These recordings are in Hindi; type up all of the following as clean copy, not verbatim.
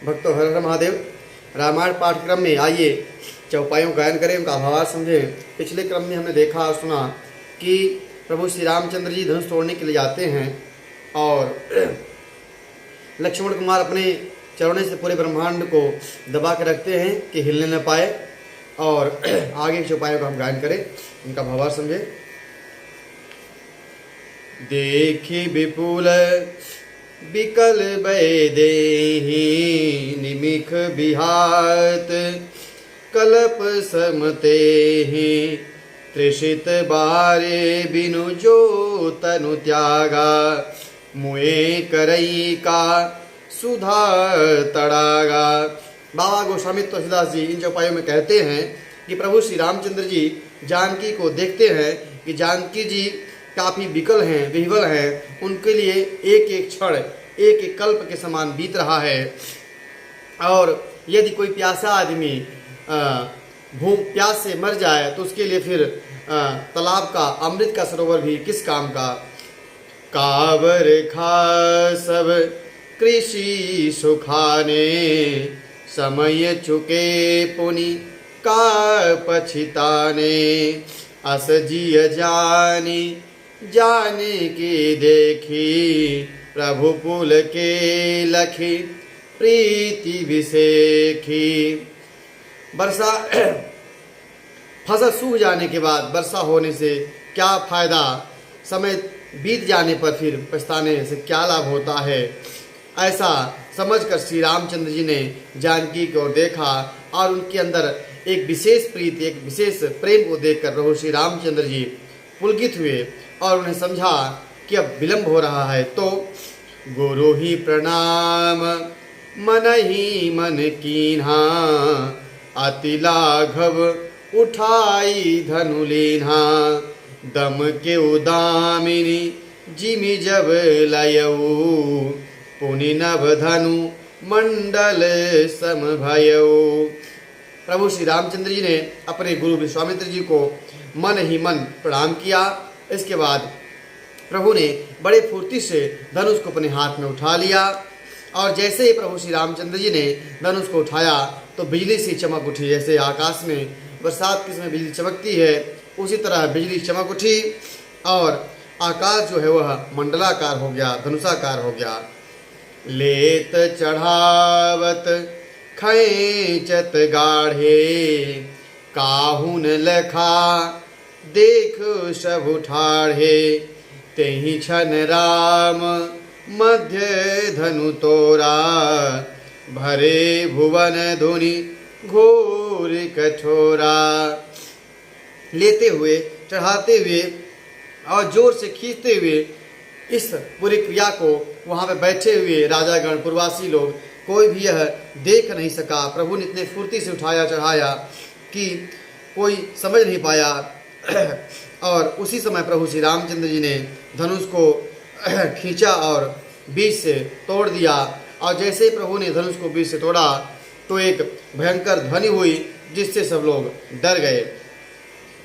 भक्तों, हर हर महादेव। रामायण पाठ्यक्रम में आइए चौपाइयों का गायन करें, उनका भावार्थ समझें। पिछले क्रम में हमने देखा और सुना कि प्रभु श्री रामचंद्र जी धनुष तोड़ने के लिए जाते हैं और लक्ष्मण कुमार अपने चरणों से पूरे ब्रह्मांड को दबा के रखते हैं कि हिलने न पाए। और आगे की चौपाइयों का हम गायन करें, उनका भावार्थ समझें। देखी विपुल विकल भय देहि निमिख बिहात कलप समते ही त्रिषित बारे बिनु जो तनु त्यागा मुए करई का सुधा तड़ागा। बाबा गोस्वामी तुलसीदास जी इन चौपाइयों में कहते हैं कि प्रभु श्री रामचंद्र जी जानकी को देखते हैं कि जानकी जी काफ़ी विकल हैं, विह्वल हैं। उनके लिए एक एक क्षण एक एक कल्प के समान बीत रहा है। और यदि कोई प्यासा आदमी प्यास से मर जाए तो उसके लिए फिर तालाब का, अमृत का सरोवर भी किस काम का। कावर खा सब कृषि सुखाने समय चुके पुनि का पछिताने अस जिय जानी जाने की देखी प्रभु पुल के लखी प्रीति विसेखी। वर्षा फसल सूख जाने के बाद वर्षा होने से क्या फायदा, समय बीत जाने पर फिर पछताने से क्या लाभ होता है। ऐसा समझकर श्री रामचंद्र जी ने जानकी को देखा और उनके अंदर एक विशेष प्रीति, एक विशेष प्रेम को देखकर प्रभु श्री रामचंद्र जी पुलकित हुए और उन्हें समझा कि अब विलंब हो रहा है। तो गुरु ही प्रणाम मन ही मन कीन्हा अति लाघव उठाई धनु लीन्हा दम के उदामिनी जिमि जब लयऊ पुनि नभ धनु मंडल सम भयऊ। प्रभु श्री रामचंद्र जी ने अपने गुरु विश्वामित्र जी को मन ही मन प्रणाम किया। इसके बाद प्रभु ने बड़े फुर्ती से धनुष को अपने हाथ में उठा लिया और जैसे ही प्रभु श्री रामचंद्र जी ने धनुष को उठाया तो बिजली सी चमक उठी। जैसे आकाश में बरसात के समय बिजली चमकती है, उसी तरह बिजली चमक उठी और आकाश जो है वह मंडलाकार हो गया, धनुषाकार हो गया। लेत चढ़ावत खैचत गाढ़े काहुन लखा देख सब ठाढ़े तेहि छन राम मध्य धनु तोरा भरे भुवन धुनि घोर कठोरा। लेते हुए, चढ़ाते हुए और जोर से खींचते हुए इस पूरी क्रिया को वहाँ पे बैठे हुए राजागण, पुरवासी लोग, कोई भी यह देख नहीं सका। प्रभु ने इतने फुर्ती से उठाया चढ़ाया कि कोई समझ नहीं पाया। और उसी समय प्रभु श्री रामचंद्र जी ने धनुष को खींचा और बीच से तोड़ दिया। और जैसे ही प्रभु ने धनुष को बीच से तोड़ा तो एक भयंकर ध्वनि हुई जिससे सब लोग डर गए।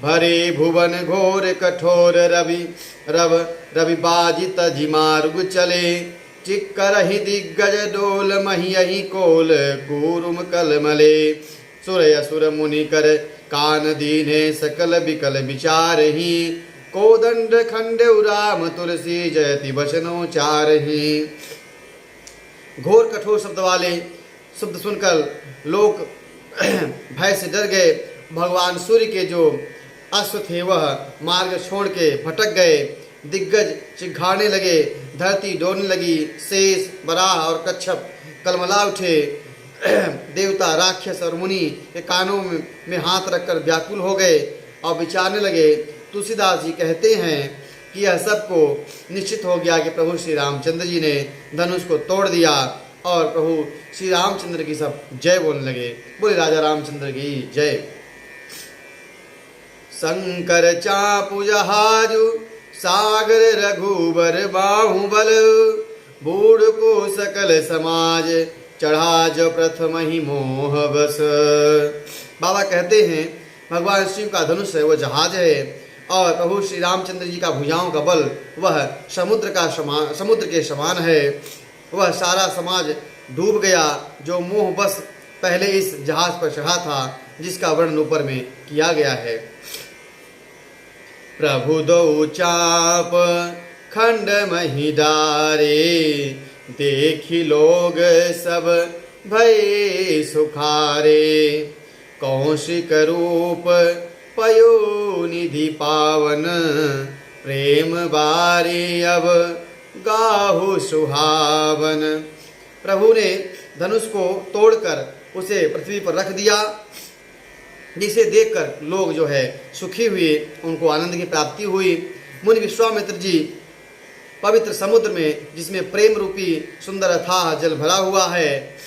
भरे भुवन घोर कठोर रवि बाजित जिमार्ग चले चिक्कर ही दिग्गज डोल महियहि कोल कूरुम कलमले सुर असुर मुनि कर कान दीने सकल विकल विचार ही कोदंड खंड राम तुलसी जयति वचनोचार ही। घोर कठोर शब्द वाले शब्द सुनकर लोग भय से डर गए। भगवान सूर्य के जो अश्व थे वह मार्ग छोड़ के भटक गए। दिग्गज चिघाड़ने लगे, धरती डोलने लगी, शेष बराह और कच्छप कलमला उठे। देवता, राक्षस और मुनि के कानों में हाथ रखकर व्याकुल हो गए और विचारने लगे। तुलसीदास जी कहते हैं कि यह सबको निश्चित हो गया कि प्रभु श्री रामचंद्र जी ने धनुष को तोड़ दिया और प्रभु श्री रामचंद्र की सब जय बोलने लगे। बोले राजा रामचंद्र की जय। शंकर चापु जहाजु सागर रघुबर बाहुबल बूढ़ को सकल समाज चढ़ा जो प्रथम ही मोह बस। बाबा कहते हैं भगवान शिव का धनुष है, वह जहाज है और प्रभु श्री रामचंद्र जी का भुजाओं का बल वह समुद्र के समान है। वह सारा समाज डूब गया, जो मोह बस पहले इस जहाज पर चढ़ा था, जिसका वर्णन ऊपर में किया गया है। प्रभु दो चाप खंड मही डारे, देखी लोग सब भय सुखारे। कौशिक रूप पयो निधि पावन, प्रेम बारी अब गाहु सुहावन। प्रभु ने धनुष को तोड़कर उसे पृथ्वी पर रख दिया, जिसे देखकर लोग जो है सुखी हुए, उनको आनंद की प्राप्ति हुई। मुनि विश्वामित्र जी पवित्र समुद्र में, जिसमें प्रेम रूपी सुंदर अथाह जल भरा हुआ है,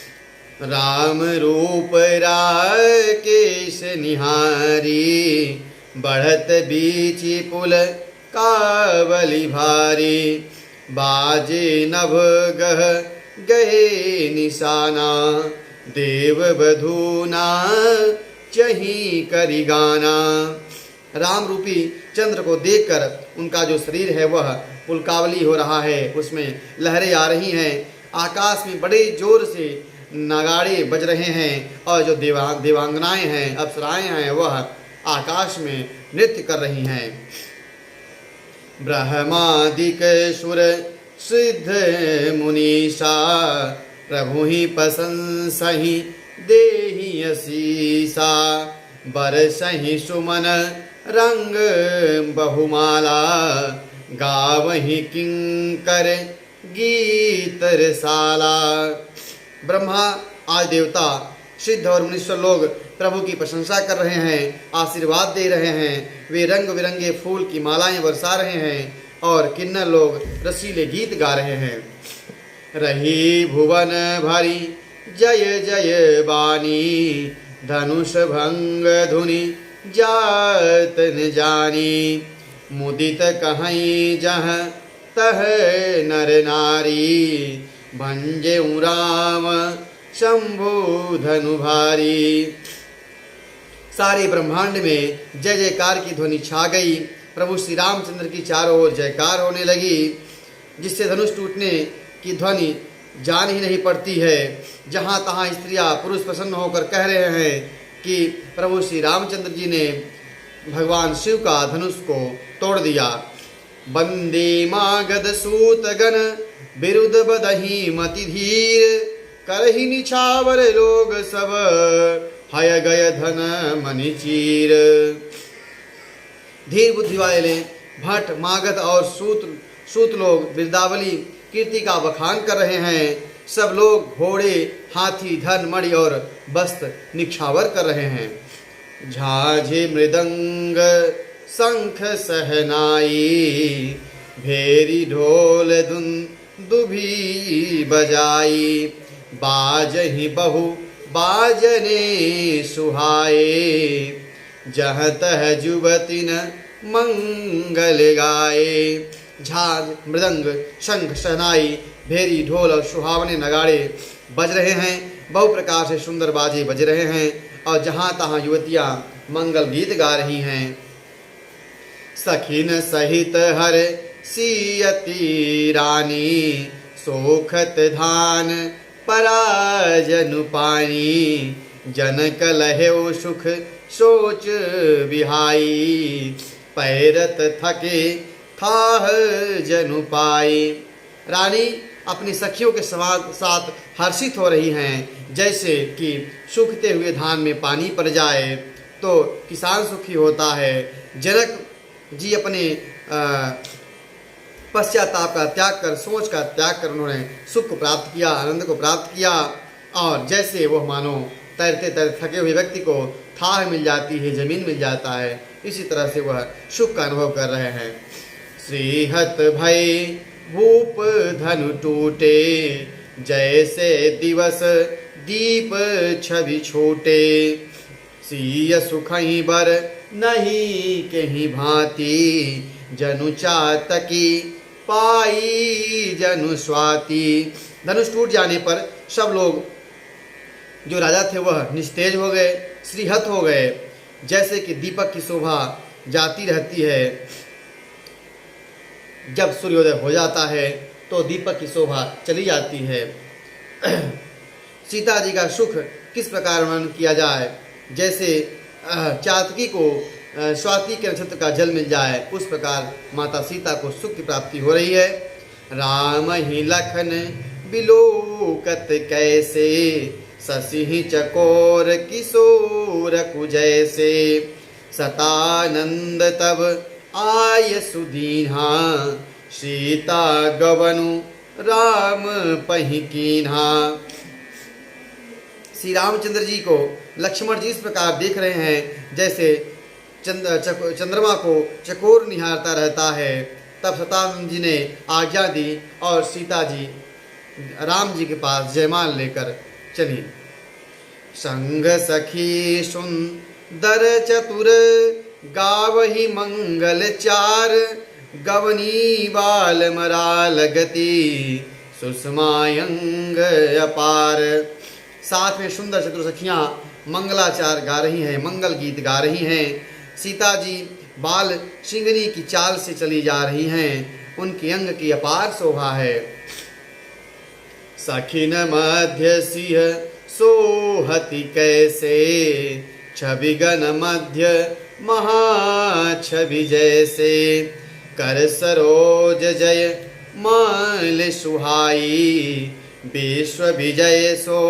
राम रूप राकेश निहारी, बढ़त बीची पुल कावली भारी। बाजे नभ गह गए निशाना, देव बधूना चही करी गाना। राम रूपी चंद्र को देखकर उनका जो शरीर है वह पुलकावली हो रहा है, उसमें लहरें आ रही हैं, आकाश में बड़े जोर से नगाड़े बज रहे हैं, और जो देवांगनाएं हैं, अप्सराएं हैं, वह आकाश में नृत्य कर रही हैं। ब्रह्मादिक सुर सिद्ध मुनीषा, प्रभु ही प्रशंसहि देहि असीसा। बरसहि सुमन रंग बहुमाला, गावहि किंकर गीत रसाला। ब्रह्मा आदि देवता, सिद्ध और मुनीश्वर लोग प्रभु की प्रशंसा कर रहे हैं, आशीर्वाद दे रहे हैं। वे रंग बिरंगे फूल की मालाएं बरसा रहे हैं, और किन्नर लोग रसीले गीत गा रहे हैं। रही भुवन भरी जय जय बानी, धनुष भंग धुनि जात न जानी। मुदित कहीं जह तह नर नारी, भंजे राम शंभु धनु भारी। सारे ब्रह्मांड में जय जयकार की ध्वनि छा गई। प्रभु श्री रामचंद्र की चारों ओर जयकार होने लगी, जिससे धनुष टूटने की ध्वनि जान ही नहीं पड़ती है। जहाँ तहाँ स्त्रियाँ पुरुष प्रसन्न होकर कह रहे हैं कि प्रभु श्री रामचंद्र जी ने भगवान शिव का धनुष को तोड़ दिया। बंदे मागध सूत गण बिरुद बदही मति धीर, करहि निछावर लोग सब हय गय धन मनि चीर। धीर बुद्धि वाले भट्ट, मागध और सूत लोग बिरदावली कीर्ति का बखान कर रहे हैं। सब लोग घोड़े, हाथी, धन, मणि और वस्त्र निछावर कर रहे हैं। झाझे मृदंग शंख सहनाई, भेरी ढोल धुन दुभी बजाई। बाजहि बहु बाजने सुहाए, जह तह जुबती न मंगल गाए। झांझ, मृदंग, शंख, शहनाई, भेरी, ढोल और सुहावने नगाड़े बज रहे हैं। बहु प्रकार से सुंदर बाजे बज रहे हैं, और जहाँ तहाँ युवतियाँ मंगल गीत गा रही हैं। सखिन सहित हर सियती रानी, सोखत धान पराजनु पानी। जनक लहेउ सुख सोच बिहाई, पैरत थके थाह जनु पाई। रानी अपनी सखियों के साथ हर्षित हो रही हैं, जैसे कि सूखते हुए धान में पानी पड़ जाए तो किसान सुखी होता है। जनक जी अपने पश्चाताप का त्याग कर, सोच का त्याग कर उन्होंने सुख को प्राप्त किया, आनंद को प्राप्त किया, और जैसे वह मानो तैरते तैरते थके हुए व्यक्ति को थाह मिल जाती है, जमीन मिल जाता है, इसी तरह से वह सुख का अनुभव कर रहे हैं। श्रीहत भय भूप धनु टूटे, जैसे दिवस दीप छवि छोटे। सिय सुखई बर नहीं कहीं भांति, जनु चातकी पाई जनु स्वाति। धनुष टूट जाने पर सब लोग जो राजा थे वह निस्तेज हो गए, श्रीहत हो गए, जैसे कि दीपक की शोभा जाती रहती है। जब सूर्योदय हो जाता है तो दीपक की शोभा चली जाती है। सीता जी का सुख किस प्रकार वर्णन किया जाए। जैसे चातकी को स्वाति के नक्षत्र का जल मिल जाए, उस प्रकार माता सीता को सुख की प्राप्ति हो रही है। राम ही लखन बिलोकत कैसे, शशि चकोर किशोर कुजैसे, सतानंद तब आय सुदीन्हा, सीता गवनु राम पहि कीन्हा। श्री रामचंद्र जी को लक्ष्मण जी इस प्रकार देख रहे हैं जैसे चंद्रमा को चकोर निहारता रहता है। तब सतानंद जी ने आज्ञा दी और सीता जी राम जी के पास जयमाल लेकर चली। संग सखी सुंदर चतुर, गावही मंगल चार, गवनी बाल मराल गति, सुषमायंग अपार। साथ में सुंदर चतुर सखियां मंगलाचार गा रही हैं, मंगल गीत गा रही हैं। सीता जी बाल सिंगनी की चाल से चली जा रही हैं, उनकी अंग की अपार शोभा है। सखिन मध्य सिंह सोहति कैसे, छवि गण मध्य महाछवि जैसे, कर सरोज जय माल सुहाई, विश्व विजय सो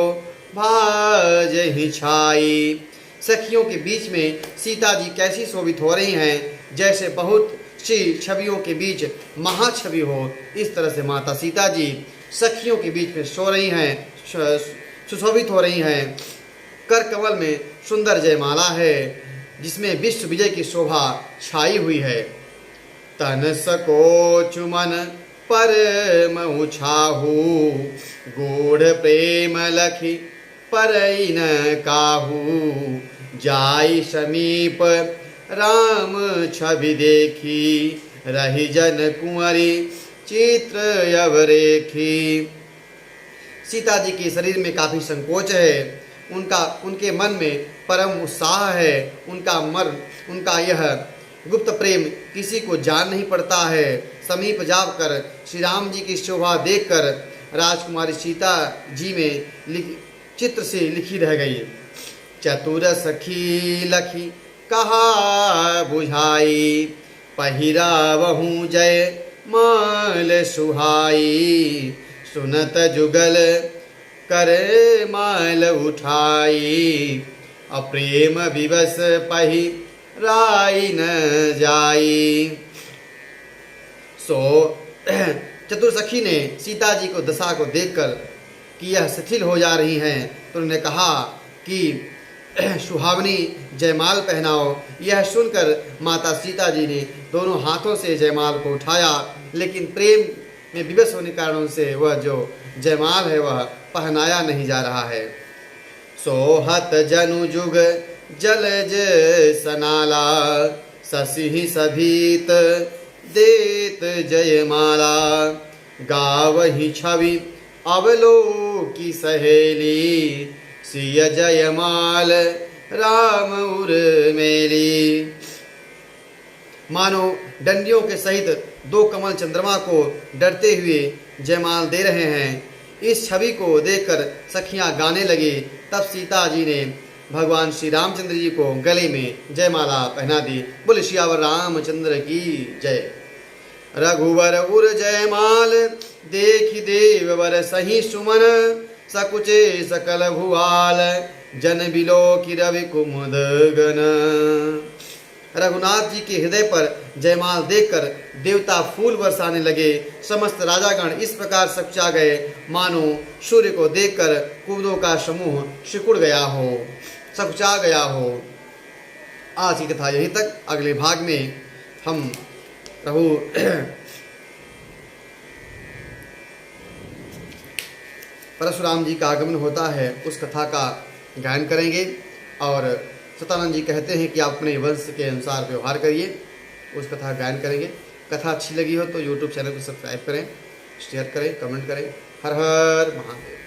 भाज ही छाई। सखियों के बीच में सीता जी कैसी शोभित हो रही हैं, जैसे बहुत सी छवियों के बीच महाछवि हो। इस तरह से माता सीता जी सखियों के बीच में सो रही हैं, सुशोभित हो रही हैं। कर कमल में सुंदर जयमाला है, जिसमें विश्व विजय की शोभा छाई हुई है। तन सको चुमन पर महु छाहू, गूढ़ प्रेम लखी परई न काहू, जाई समीप राम छवि देखी, रही जन कुंवरी चित्र अवरेखी। सीता जी के शरीर में काफी संकोच है, उनके मन में परम उत्साह है। उनका यह गुप्त प्रेम किसी को जान नहीं पड़ता है। समीप जाकर श्री राम जी की शोभा देखकर राजकुमारी सीता जी में चित्र से लिखी रह गई। चतुर सखी लखी कहा बुझाई, पहिरावहु जय माल सुहाई, सुनत जुगल कर माल उठाई, अप्रेम विवश पही राई न जाई। सो चतुर सखी ने सीता जी को दशा को देखकर कि यह शिथिल हो जा रही हैं, तो उन्होंने कहा कि सुहावनी जयमाल पहनाओ। यह सुनकर माता सीता जी ने दोनों हाथों से जयमाल को उठाया, लेकिन प्रेम में विवश होने कारण से वह जो जयमाल है वह पहनाया नहीं जा रहा है। सोहत जनु जुग जलज सनाला, शशि सभीत देत जयमाला, गावहि छवि अवलोकी सहेली, सिय जयमाल राम उर्मेली। मानो डंडियों के सहित दो कमल चंद्रमा को डरते हुए जयमाल दे रहे हैं। इस छवि को देखकर सखियां गाने लगी। तब सीता जी ने भगवान श्री रामचंद्र जी को गले में जयमाला पहना दी। बोले सियावर रामचंद्र की जय। रघुवर उर जयमाल देखि देववर सही सुमन, सकुचे सकल भुआल जन बिलो की रवि कुमुद गन। रघुनाथ जी के हृदय पर जयमाल देखकर देवता फूल बरसाने लगे। समस्त राजागण इस प्रकार सकुचा गए मानो सूर्य को देखकर कुमुदों का समूह सिकुड़ गया हो, सकुचा गया हो। आज की कथा यहीं तक। अगले भाग में हम प्रभु परशुराम जी का आगमन होता है, उस कथा का गायन करेंगे। और सतानंद जी कहते हैं कि आप अपने वंश के अनुसार व्यवहार करिए, उस कथा गायन करेंगे। कथा अच्छी लगी हो तो YouTube चैनल को सब्सक्राइब करें, शेयर करें, कमेंट करें। हर हर महादेव।